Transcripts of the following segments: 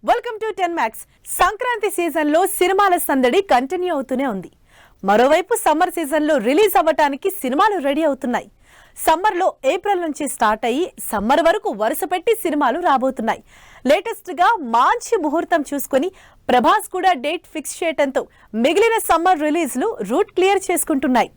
Welcome to 10 Max. Sankranti season లో సినిమాల సందడి కంటిన్యూ అవుతూనే ఉంది. మరోవైపు సమ్మర్ సీజన్ లో రిలీజ్ అవ్వడానికి సినిమాలు రెడీ అవుతున్నాయి. సమ్మర్ లో ఏప్రిల్ నుంచి స్టార్ట్ అయ్యి సమ్మర్ వరకు వరుస పెట్టి సినిమాలు రాబోతున్నాయి. లేటెస్ట్ గా మంచి ముహూర్తం చూసుకొని ప్రభాస్ కూడా డేట్ ఫిక్స్ చేయడంతో మిగిలిన సమ్మర్ రిలీజ్లు రూట్ క్లియర్ చేసుకుంటున్నాయి.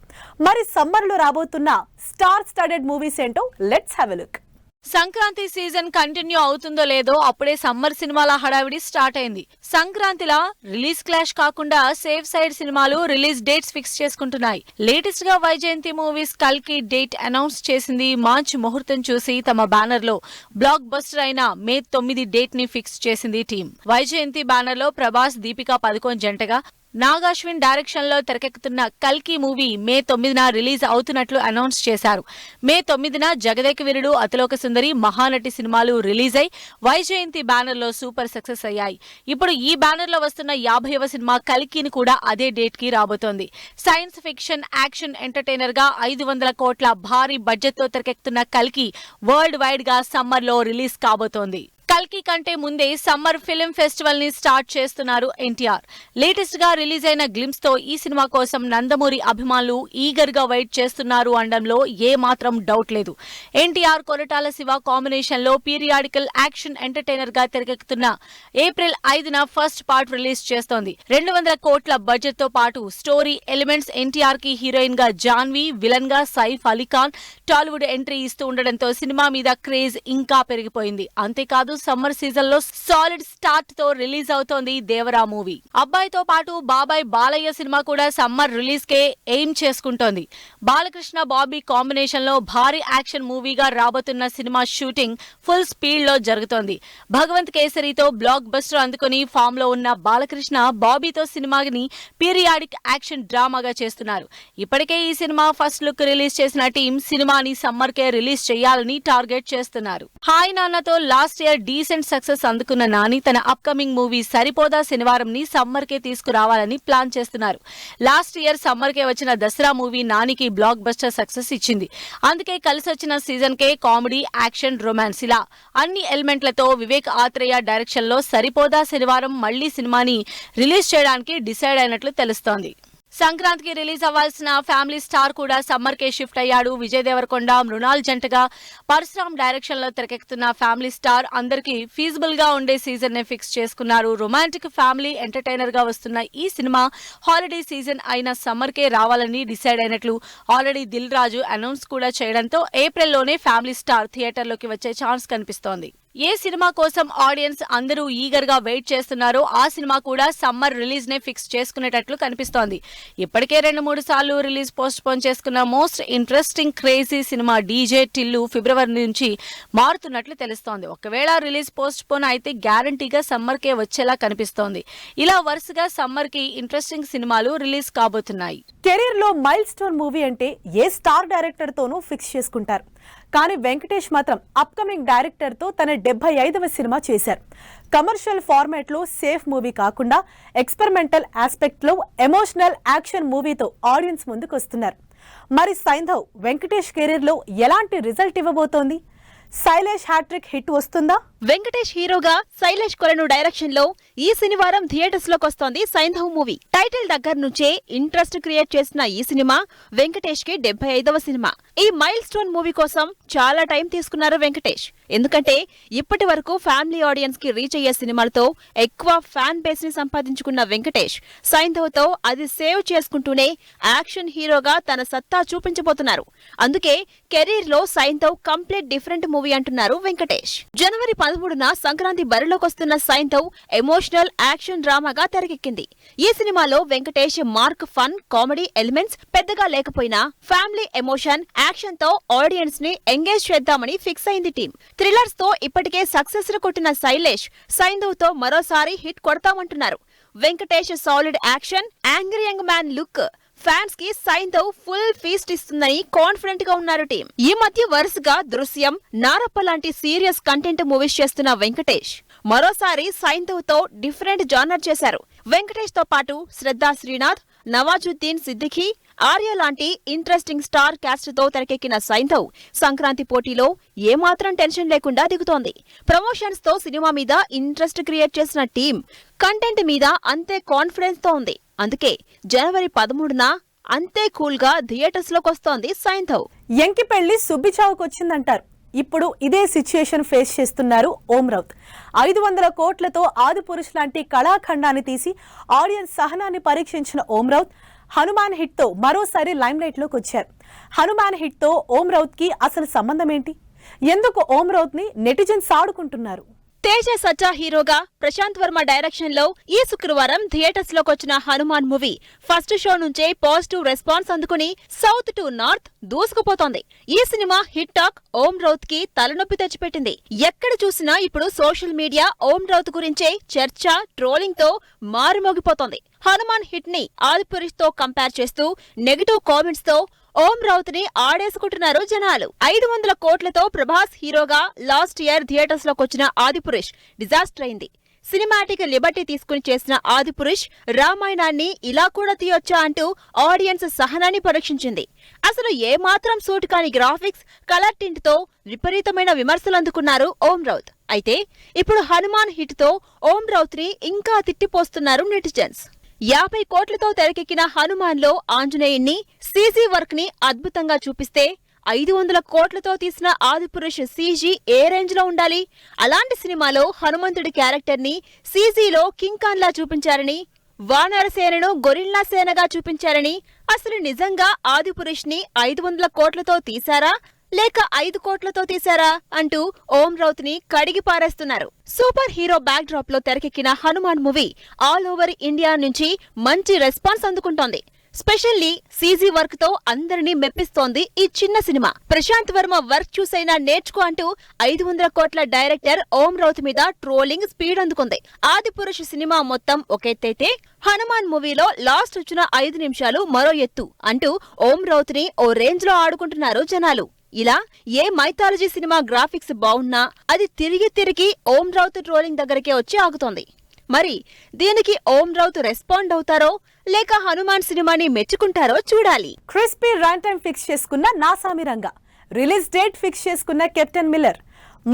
మరి సమ్మర్ లో రాబోతున్న స్టార్ స్టార్టెడ్ మూవీస్ ఏంటో let's have a look. Sankranti season continue అవుతుందో లేదో అప్పుడే సమ్మర్ సినిమాల హడావిడి స్టార్ట్ అయింది. సంక్రాంతిలా రిలీజ్ క్లాష్ కాకుండా సేఫ్ సైడ్ సినిమాలు రిలీజ్ డేట్స్ ఫిక్స్ చేసుకుంటున్నాయి. లేటెస్ట్ గా వైజయంతి మూవీస్ కల్కి డేట్ అనౌన్స్ చేసింది. మంచి ముహూర్తం చూసి తమ బ్యానర్ లో బ్లాక్ బస్టర్ అయిన మే 9 డేట్ ని ఫిక్స్ చేసింది టీం. వైజయంతి బ్యానర్ లో ప్రభాస్, దీపికా పదుకోన్ జంటగా నాగాశ్విన్ డైరెక్షన్ లో తెరకెక్కుతున్న కల్కి మూవీ మే 9న రిలీజ్ అవుతున్నట్లు అనౌన్స్ చేశారు. మే 9న జగదేక వీరుడు, అతిలోక సుందరి, మహానటి సినిమాలు రిలీజ్ అయి వైజయంతి బ్యానర్ లో సూపర్ సక్సెస్ అయ్యాయి. ఇప్పుడు ఈ బ్యానర్ లో వస్తున్న 50వ సినిమా కల్కిని కూడా అదే డేట్ కి రాబోతోంది. సైన్స్ ఫిక్షన్ యాక్షన్ ఎంటర్టైనర్ గా 500 కోట్ల భారీ బడ్జెట్ తో తెరకెక్కుతున్న కల్కి వరల్డ్ వైడ్ గా సమ్మర్ లో రిలీజ్ కాబోతోంది. కల్కి కంటే ముందే సమ్మర్ ఫిల్మ్ ఫెస్టివల్ ని స్టార్ట్ చేస్తున్నారు ఎన్టీఆర్. లేటెస్ట్ గా రిలీజ్ అయిన గ్లిమ్స్ తో ఈ సినిమా కోసం నందమూరి అభిమానులు ఈగర్ గా వెయిట్ చేస్తున్నారు అనడంలో ఏ మాత్రం డౌట్ లేదు. ఎన్టీఆర్, కొరటాల శివ కాంబినేషన్ లో పీరియాడికల్ యాక్షన్ ఎంటర్టైనర్ గా తెరకెక్కుతున్న ఏప్రిల్ 5న ఫస్ట్ పార్ట్ రిలీజ్ చేస్తోంది. 200 కోట్ల బడ్జెట్ తో పాటు స్టోరీ ఎలిమెంట్స్, ఎన్టీఆర్ కి హీరోయిన్ గా జాన్వి, విలన్ గా సైఫ్ అలీఖాన్ టాలీవుడ్ ఎంట్రీ ఇస్తూ ఉండడంతో సినిమా మీద క్రేజ్ ఇంకా పెరిగిపోయింది. అంతేకాదు సమ్మర్ సీజన్ లో సాలిడ్ స్టార్ట్ తో రిలీజ్ అవుతోంది దేవరా మూవీ. అబ్బాయితో పాటు బాబాయ్ బాలయ్య సినిమా కూడా సమ్మర్ రిలీజ్ కే ఎయిమ్ చేసుకుంటోంది. బాలకృష్ణ, బాబీ కాంబినేషన్ లో భారీ యాక్షన్ మూవీగా రాబోతున్న సినిమా షూటింగ్ ఫుల్ స్పీడ్ లో జరుగుతోంది. భగవంత్ కేసరితో బ్లాక్ బస్టర్ అందుకుని ఫామ్ లో ఉన్న బాలకృష్ణ, బాబీతో సినిమాని పీరియాడిక్ యాక్షన్ డ్రామాగా చేస్తున్నారు. ఇప్పటికే ఈ సినిమా ఫస్ట్ లుక్ రిలీజ్ చేసిన టీం సినిమాని సమ్మర్ కే రిలీజ్ చేయాలని టార్గెట్ చేస్తున్నారు. హాయ్ నాన్నతో లాస్ట్ ఇయర్ డీసెంట్ సక్సెస్ అందుకున్న నాని తన అప్కమింగ్ మూవీ సరిపోదా శనివారం ని సమ్మర్ కే తీసుకురావాలని ప్లాన్ చేస్తున్నారు. లాస్ట్ ఇయర్ సమ్మర్ కే వచ్చిన దసరా మూవీ నానికి బ్లాక్ బస్టర్ సక్సెస్ ఇచ్చింది. అందుకే కలిసి వచ్చిన సీజన్ కే కామెడీ, యాక్షన్, రొమాన్స్ ఇలా అన్ని ఎలిమెంట్లతో వివేక్ ఆత్రేయ డైరెక్షన్ లో సరిపోదా శనివారం మళ్లీ సినిమాని రిలీజ్ చేయడానికి డిసైడ్ అయినట్లు తెలుస్తోంది. సంక్రాంతికి రిలీజ్ అవ్వాల్సిన ఫ్యామిలీ స్టార్ కూడా సమ్మర్ కే షిఫ్ట్ అయ్యాడు. విజయ్ దేవరకొండ, మృణాల్ జంటగా పరశురామ్ డైరెక్షన్ లో తెరకెక్కుతున్న ఫ్యామిలీ స్టార్ అందరికీ ఫీజిబుల్ గా ఉండే సీజన్ ని ఫిక్స్ చేసుకున్నారు. రొమాంటిక్ ఫ్యామిలీ ఎంటర్టైనర్ గా వస్తున్న ఈ సినిమా హాలిడే సీజన్ అయిన సమ్మర్ కే రావాలని డిసైడ్ అయినట్లు ఆల్రెడీ దిల్ రాజు అనౌన్స్ కూడా చేయడంతో ఏప్రిల్ లోనే ఫ్యామిలీ స్టార్ థియేటర్ లోకి వచ్చే ఛాన్స్ కనిపిస్తోంది. ఏ సినిమా కోసం ఆడియన్స్ అందరూ ఈగర్ గా వెయిట్ చేస్తున్నారో ఆ సినిమా కూడా సమ్మర్ రిలీజ్ నే ఫిక్స్ చేసుకునేటట్లు కనిపిస్తోంది. ఇప్పటికే 2-3 సార్లు రిలీజ్ పోస్ట్ పోన్ చేసుకున్న మోస్ట్ ఇంట్రెస్టింగ్ క్రేజీ సినిమా డీజే టిల్లు ఫిబ్రవరి నుంచి మారుతున్నట్లు తెలుస్తోంది. ఒకవేళ రిలీజ్ పోస్ట్ పోన్ అయితే గ్యారంటీగా సమ్మర్ కే వచ్చేలా కనిపిస్తోంది. ఇలా వరుసగా సమ్మర్ కి ఇంట్రెస్టింగ్ సినిమాలు రిలీజ్ కాబోతున్నాయి. కెరీర్ లో మైల్ స్టోన్ మూవీ అంటే ఏ స్టార్ డైరెక్టర్ తోనూ ఫిక్స్ చేసుకుంటారు. కానీ వెంకటేష్ మాత్రం అప్కమింగ్ డైరెక్టర్ తో తన 75వ సినిమా చేశారు. కమర్షియల్ ఫార్మాట్ లో సేఫ్ మూవీ కాకుండా ఎక్స్పెరిమెంటల్ ఆస్పెక్ట్ లో ఎమోషనల్ యాక్షన్ మూవీతో ఆడియన్స్ ముందుకు వస్తున్నారు. మరి సైంధవ్ వెంకటేష్ కెరీర్ లో ఎలాంటి రిజల్ట్ ఇవ్వబోతోంది? శైలేష్ హ్యాట్రిక్ హిట్ వస్తుందా? వెంకటేష్ హీరోగా శైలేష్ కొలను డైరెక్షన్ లో ఈ శనివారం థియేటర్స్ లోకి వస్తోంది సైంధవ్ మూవీ. టైటిల్ దగ్గర నుంచే ఇంట్రెస్ట్ క్రియేట్ చేసిన ఈ సినిమా వెంకటేష్ కి 75వ సినిమా. ఈ మైల్ స్టోన్ మూవీ కోసం చాలా టైం తీసుకున్నారు వెంకటేష్. ఎందుకంటే ఇప్పటి వరకు ఫ్యామిలీ ఆడియన్స్ కి రీచ్ అయ్యే సినిమాలతో ఎక్కువ ఫ్యాన్ బేస్ ని సంపాదించుకున్న వెంకటేష్ సైంధవ్ తో అది సేవ్ చేసుకుంటూనే యాక్షన్ హీరోగా తన సత్తా చూపించబోతున్నారు. అందుకే కెరీర్ లో సైంధవ్ కంప్లీట్ డిఫరెంట్ మూవీ అంటున్నారు వెంకటేష్. జనవరి 13న సంక్రాంతి బరిలోకొస్తున్న సైంధవ్ ఎమోషనల్ యాక్షన్ డ్రామాగా తెరకెక్కింది. ఈ సినిమాలో Venkatesh mark fun, comedy elements పెద్దగా లేకపోయినా ఫ్యామిలీ ఎమోషన్, యాక్షన్ తో ఆడియన్స్ ని ఎంగేజ్ చేద్దామని ఫిక్స్ అయింది టీం. థ్రిల్లర్స్ తో ఇప్పటికే సక్సెస్ కొట్టిన శైలేష్ సైంధవ్ తో మరోసారి హిట్ కొడతామంటున్నారు. Venkatesh solid action, angry young man look fans కి సైంధవ్ ఫుల్ ఫీస్ట్ ఇస్తుందని కాన్ఫిడెంట్ గా ఉన్నారు టీం. ఈ మధ్య వరుసగా దృశ్యం, నారప్ప లాంటి సీరియస్ కంటెంట్ మూవీస్ చేస్తున్న వెంకటేష్ మరోసారి సైంధవ్ తో డిఫరెంట్ జానర్ చేశారు. వెంకటేష్ తో పాటు శ్రద్ధా శ్రీనాథ్, నవాజుద్దీన్ సిద్దిఖీ, ఆర్య లాంటి ఇంట్రెస్టింగ్ స్టార్ క్యాస్ట్ తో తెరకెక్కిన సైంధవ్ సంక్రాంతి పోటీలో ఏమాత్రం టెన్షన్ లేకుండా దిగుతోంది. ప్రమోషన్స్ తో సినిమా మీద ఇంట్రెస్ట్ క్రియేట్ చేసిన టీం కంటెంట్ మీద అంతే కాన్ఫిడెన్స్ తో ఉంది. అందుకే జనవరి 13న అంతే కూల్ గా థియేటర్స్ లోకి వస్తోంది సైంధవ్. ఎంకి పెళ్లి సుబ్బిచావుకు వచ్చిందంటారు. ఇప్పుడు ఇదే సిచ్యుయేషన్ ఫేస్ చేస్తున్నారు ఓం రౌత్. 500 కోట్లతో ఆదిపురుష్ లాంటి కళాఖండాన్ని తీసి ఆడియన్స్ సహనాన్ని పరీక్షించిన ఓం రౌత్ హనుమాన్ హిట్ తో మరోసారి లైమ్ లైట్ లోకి వచ్చారు. హనుమాన్ హిట్ తో ఓం రౌత్ కి అసలు సంబంధం ఏంటి? ఎందుకు ఓం రౌత్ ని నెటిజన్స్ ఆడుకుంటున్నారు? తేజ సజ్జా హీరోగా ప్రశాంత్ వర్మ డైరెక్షన్ లో ఈ శుక్రవారం థియేటర్స్ లోకి వచ్చిన హనుమాన్ మూవీ ఫస్ట్ షో నుంచే పాజిటివ్ రెస్పాన్స్ అందుకుని సౌత్ టు నార్త్ దూసుకుపోతోంది. ఈ సినిమా హిట్ టాక్ ఓం రౌత్ కి తలనొప్పి తెచ్చిపెట్టింది. ఎక్కడ చూసినా ఇప్పుడు సోషల్ మీడియా ఓం రౌత్ గురించే చర్చ, ట్రోలింగ్ తో మారుమోగిపోతోంది. హనుమాన్ హిట్ ని ఆదిపురుష్ తో కంపేర్ చేస్తూ నెగటివ్ కామెంట్స్ తో ఓం రౌత్ ని ఆడేసుకుంటున్నారు జనాలు. 500 కోట్లతో ప్రభాస్ హీరోగా లాస్ట్ ఇయర్ థియేటర్స్ లోకి వచ్చిన ఆదిపురుష్ డిజాస్టర్ అయింది. సినిమాటిక్ లిబర్టీ తీసుకుని చేసిన ఆదిపురుష్ రామాయణాన్ని ఇలా కూడా తీయొచ్చా అంటూ ఆడియన్స్ సహనాన్ని పరీక్షించింది. అసలు ఏమాత్రం సూట్ కాని గ్రాఫిక్స్, కలర్ టింట్ తో విపరీతమైన విమర్శలు అందుకున్నారు ఓం రౌత్. అయితే ఇప్పుడు హనుమాన్ హిట్ తో ఓం రౌత్ ని ఇంకా తిట్టిపోస్తున్నారు నెటిజన్స్. 50 కోట్లతో తెరకెక్కిన హనుమాన్ లో ఆంజనేయుణ్ణి సీజీ వర్క్ ని అద్భుతంగా చూపిస్తే 500 కోట్లతో తీసిన ఆదిపురుష్ సీజీ ఏ రేంజ్ లో ఉండాలి? అలాంటి సినిమాలో హనుమంతుడి క్యారెక్టర్ ని సీజీలో కింగ్ ఖాన్ లా చూపించారని, వానరసేనను గొరిల్లా సేనగా చూపించారని, అసలు నిజంగా ఆదిపురుష్ ని 500 కోట్లతో తీశారా లేక 5 కోట్లతో తీశారా అంటూ ఓం రౌత్ ని కడిగి పారేస్తున్నారు. సూపర్ హీరో బ్యాక్ డ్రాప్ లో తెరకెక్కిన Hanuman movie all over India నుంచి మంచి రెస్పాన్స్ అందుకుంటోంది. స్పెషల్లీ సీజీ వర్క్ తో అందరినీ మెప్పిస్తోంది ఈ చిన్న సినిమా. ప్రశాంత్ వర్మ వర్క్ చూసైనా నేర్చుకో అంటూ 500 కోట్ల డైరెక్టర్ ఓం రౌత్ మీద ట్రోలింగ్ స్పీడ్ అందుకుంది. ఆదిపురుష్ సినిమా మొత్తం ఒక ఎత్తైతే హనుమాన్ మూవీలో లాస్ట్ వచ్చిన 5 నిమిషాలు మరో ఎత్తు అంటూ ఓం రౌత్ ని ఓ రేంజ్ లో ఆడుకుంటున్నారు జనాలు. ఇలా ఏ మైథాలజీ సినిమా గ్రాఫిక్స్ బాగున్నా అది తిరిగి ఓం రౌత్ ట్రోలింగ్ దగ్గరకే వచ్చి ఆగుతోంది. మరి దీనికి ఓం రౌత్ రెస్పాండ్ అవుతారో లేక హనుమాన్ సినిమాని మెచ్చుకుంటారో చూడాలి. క్రిస్పీ రన్ టైం ఫిక్స్ చేసుకున్న Naa Saami Ranga, release date fix చేసుకున్న కెప్టెన్ మిల్లర్,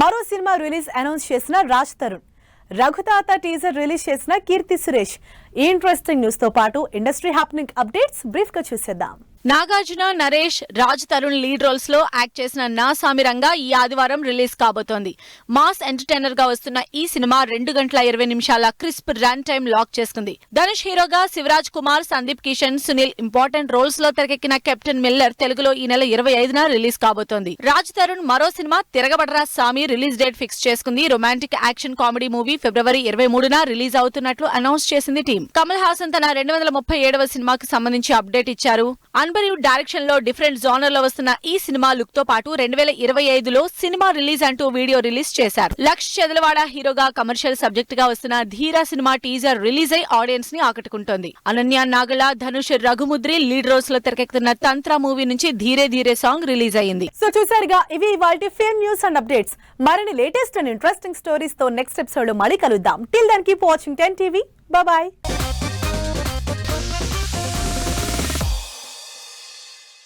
మరో సినిమా రిలీజ్ అనౌన్స్ చేసిన రాజ్ తరుణ్, రఘుతాత టీజర్ రిలీజ్ చేసిన కీర్తి సురేష్. ఈ ఇంట్రెస్టింగ్ న్యూస్ తో పాటు ఇండస్ట్రీ హ్యాపెనింగ్ అప్డేట్స్ బ్రీఫ్ గా చూసేద్దాం. నాగార్జున, నరేష్, రాజ్ తరుణ్ లీడ్ రోల్స్ లో యాక్ట్ చేసిన నా సామిరంగా ఈ ఆదివారం రిలీజ్ కాబోతోంది. మాస్ ఎంటర్టైనర్ గా వస్తున్న ఈ సినిమా 2 గంటల 20 నిమిషాల క్రిస్ప్ రన్ టైం లాక్ చేసుకుంది. ధనుష్ హీరోగా శివరాజ్ కుమార్, సందీప్ కిషన్, సునీల్ ఇంపార్టెంట్ రోల్స్ లో తెరకెక్కిన కెప్టెన్ మిల్లర్ తెలుగులో ఈ నెల 25న రిలీజ్ కాబోతోంది. రాజ్ తరుణ్ మరో సినిమా తిరగబడరా సామి రిలీజ్ డేట్ ఫిక్స్ చేసుకుంది. రొమాంటిక్ యాక్షన్ కామెడీ మూవీ ఫిబ్రవరి 23న రిలీజ్ అవుతున్నట్లు అనౌన్స్ చేసింది టీం. కమల్ హాసన్ తన 237వ సినిమాకి సంబంధించి అప్డేట్ ఇచ్చారు. అన్బరీవ్ డైరెక్షన్ లో డిఫరెంట్ జోనర్ లో వస్తున్న ఈ సినిమా లుక్ తో పాటు 2025లో సినిమా రిలీజ్ అంటూ వీడియో రిలీజ్ చేశారు. లక్ష్ చెదలవాడ హీరోగా కమర్షియల్ సబ్జెక్ట్ గా వస్తున్న ధీరా సినిమా టీజర్ రిలీజ్ అయి ఆడియన్స్ ని ఆకట్టుకుంటోంది. అనన్య నాగల, ధనుష్, రఘుముద్రి లీడ్ రోల్స్ లో తెరకెక్కుతున్న తంత్ర మూవీ నుంచి ధీరే ధీరే సాంగ్ రిలీజ్ అయ్యింది. సో చూసారుగా, ఇవి ఇవాల్టి ఫిల్మ్ న్యూస్ అండ్ అప్డేట్స్. మరిన్ని లేటెస్ట్ అండ్ ఇంట్రెస్టింగ్ స్టోరీస్ తో నెక్స్ట్ ఎపిసోడ్ లో మళ్ళీ కలుద్దాం. Till then keep watching 10 TV. Bye bye.